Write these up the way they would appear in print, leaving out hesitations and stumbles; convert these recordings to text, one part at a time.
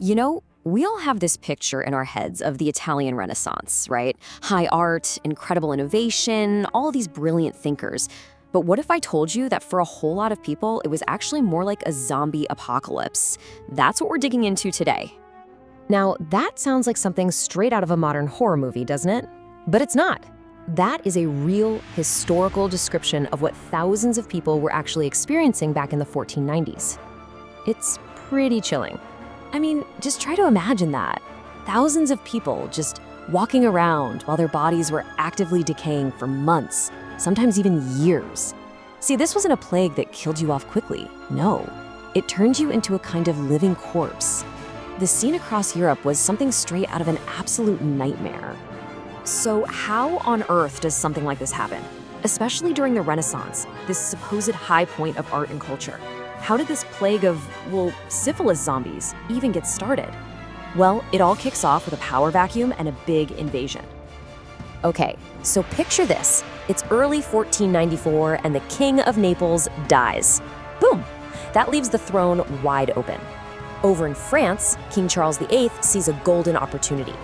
We all have this picture in our heads of the Italian Renaissance, right? High art, incredible innovation, all these brilliant thinkers. But what if I told you that for a whole lot of people, it was actually more like a zombie apocalypse? That's what we're digging into today. Now, that sounds like something straight out of a modern horror movie, doesn't it? But it's not. That is a real historical description of what thousands of people were actually experiencing back in the 1490s. It's pretty chilling. I mean, just try to imagine that. Thousands of people just walking around while their bodies were actively decaying for months, sometimes even years. See, this wasn't a plague that killed you off quickly. No, it turned you into a kind of living corpse. The scene across Europe was something straight out of an absolute nightmare. So how on earth does something like this happen? Especially during the Renaissance, this supposed high point of art and culture. How did this plague of, syphilis zombies even get started? Well, it all kicks off with a power vacuum and a big invasion. Okay, so picture this. It's early 1494 and the King of Naples dies. Boom! That leaves the throne wide open. Over in France, King Charles VIII sees a golden opportunity.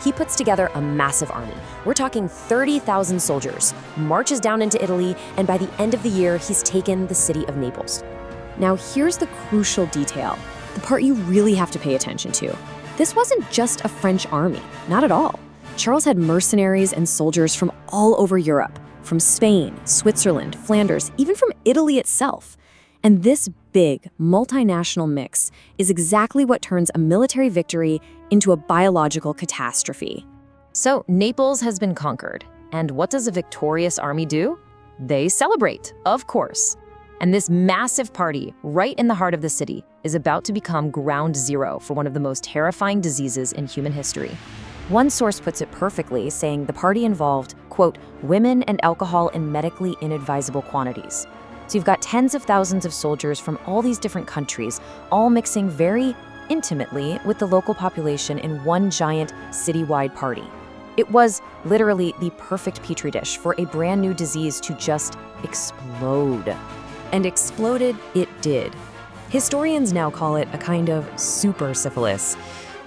He puts together a massive army. We're talking 30,000 soldiers, marches down into Italy, and by the end of the year, he's taken the city of Naples. Now here's the crucial detail, the part you really have to pay attention to. This wasn't just a French army, not at all. Charles had mercenaries and soldiers from all over Europe, from Spain, Switzerland, Flanders, even from Italy itself. And this big, multinational mix is exactly what turns a military victory into a biological catastrophe. So Naples has been conquered. And what does a victorious army do? They celebrate, of course. And this massive party, right in the heart of the city, is about to become ground zero for one of the most terrifying diseases in human history. One source puts it perfectly, saying the party involved, quote, women and alcohol in medically inadvisable quantities. So you've got tens of thousands of soldiers from all these different countries, all mixing very intimately with the local population in one giant citywide party. It was literally the perfect petri dish for a brand new disease to just explode. And exploded it did. Historians now call it a kind of super syphilis.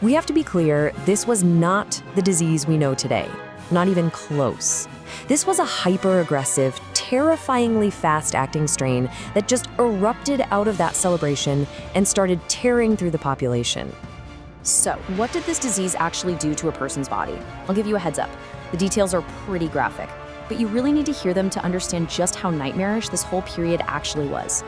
We have to be clear, this was not the disease we know today. Not even close. This was a hyper-aggressive, terrifyingly fast-acting strain that just erupted out of that celebration and started tearing through the population. So, what did this disease actually do to a person's body? I'll give you a heads up. The details are pretty graphic, but you really need to hear them to understand just how nightmarish this whole period actually was.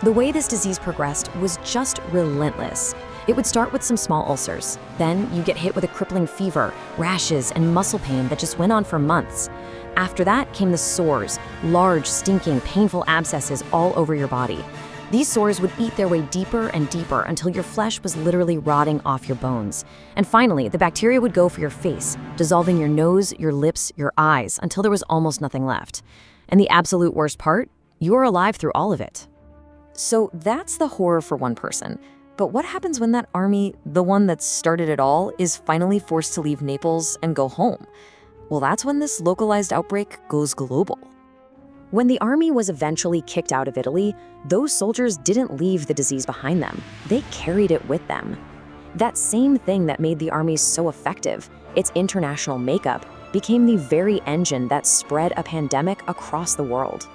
The way this disease progressed was just relentless. It would start with some small ulcers. Then you get hit with a crippling fever, rashes, and muscle pain that just went on for months. After that came the sores, large, stinking, painful abscesses all over your body. These sores would eat their way deeper and deeper until your flesh was literally rotting off your bones. And finally, the bacteria would go for your face, dissolving your nose, your lips, your eyes, until there was almost nothing left. And the absolute worst part? You were alive through all of it. So that's the horror for one person. But what happens when that army, the one that started it all, is finally forced to leave Naples and go home? Well, that's when this localized outbreak goes global. When the army was eventually kicked out of Italy, those soldiers didn't leave the disease behind them. They carried it with them. That same thing that made the armies so effective, its international makeup, became the very engine that spread a pandemic across the world.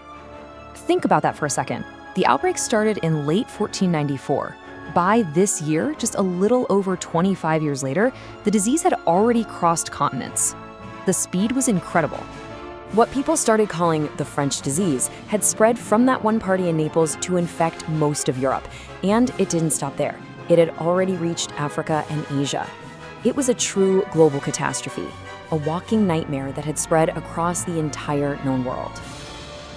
Think about that for a second. The outbreak started in late 1494. By this year, just a little over 25 years later, the disease had already crossed continents. The speed was incredible. What people started calling the French disease had spread from that one party in Naples to infect most of Europe. And it didn't stop there. It had already reached Africa and Asia. It was a true global catastrophe, a walking nightmare that had spread across the entire known world.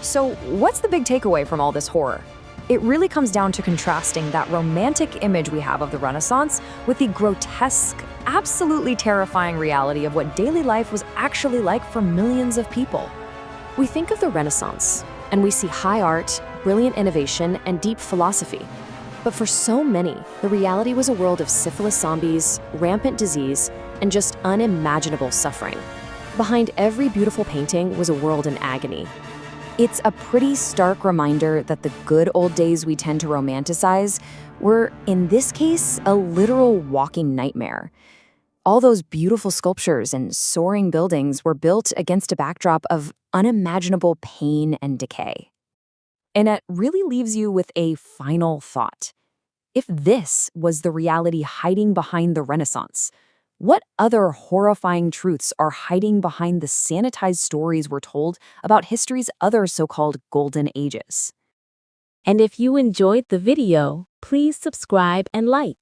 So what's the big takeaway from all this horror? It really comes down to contrasting that romantic image we have of the Renaissance with the grotesque, absolutely terrifying reality of what daily life was actually like for millions of people. We think of the Renaissance, and we see high art, brilliant innovation, and deep philosophy. But for so many, the reality was a world of syphilis zombies, rampant disease, and just unimaginable suffering. Behind every beautiful painting was a world in agony. It's a pretty stark reminder that the good old days we tend to romanticize were, in this case, a literal walking nightmare. All those beautiful sculptures and soaring buildings were built against a backdrop of unimaginable pain and decay. And it really leaves you with a final thought. If this was the reality hiding behind the Renaissance, what other horrifying truths are hiding behind the sanitized stories we're told about history's other so-called golden ages? And if you enjoyed the video, please subscribe and like.